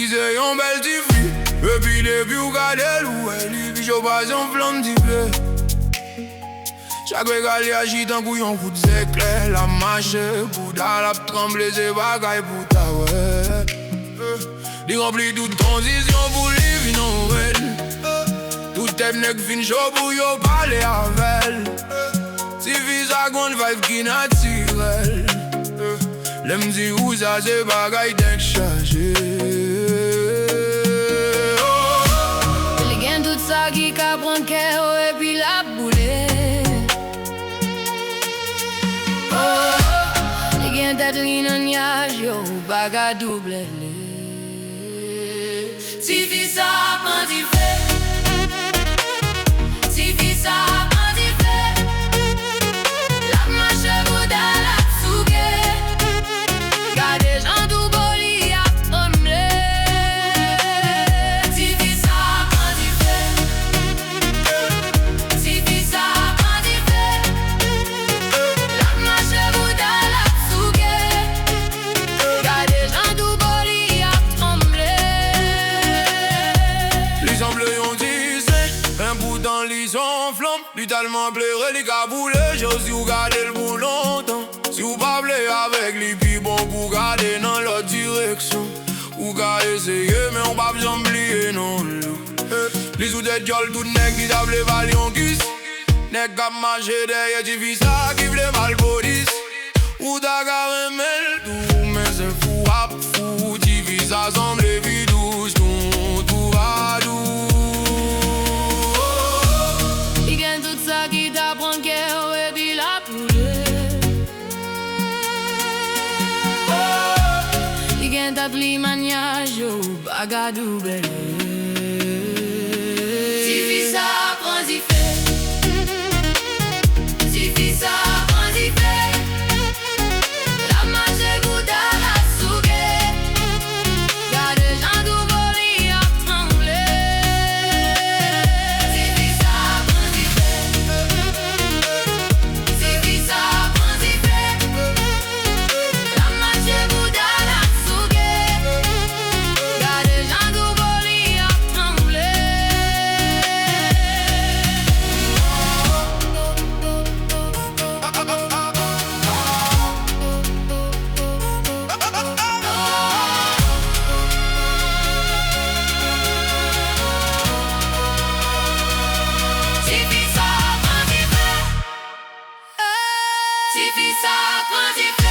c'est yon bel Tifi. Et puis depuis ou gade l'ouel, puis je passe en flanm dife. Chak rega li agit tankou yon kout zèklè. La mache, boudal, la tranble, c'est bagay pour ta ouais. Li rempli toute kondisyon pour li vi nouvel. Tout tep nek fin chaud pour yo pale avel. Tifi sa grande vayb ki natirè. Lem di ou sa se bagay denk chajeee. Li gen tout sa ki ka pran kè et puis la boule. Li gen tèt li nan nyaj yo paka double. Tifi sa pran dife. Tifi sa pran dife. La mache boudal la souke. Gade jan tou boli a tranble. Tifi sa pran dife. Tifi sa pran dife. La mache boudal la souke. Gade jan tou boli a tranble. Li semble yon dise, un bout dans li son flanm. Li talman plere li ka boule, si ou gade l pou longtemps. Si ou pa ple avec li pi bon pou gade nan l'autre direction. Ou ka eseye men ou pa b'jan bliye non lou. Li sou tèt yol tout nek ki ta ple val yon kis. Nek kap mache deye Tifi sa ki vle mal polis. Ou ta ka remel tou men se fou ap fou. Tifi sa semble vi douce ton tou va dou. Li gen tout sa ki ta pran kè et puis la boule. Li gen tèt li man nyaj yo paka double. Tifi sa pran dife. Tifi sa pran dife. La mache boudal la souke. Gade jan tou boli a tranble. Tifi sa pran dife. Tifi sa pran dife. La mache boudal la souke. Gade jan tou boli a tranble. Tifi sa pran dife. Tifi sa pran dife.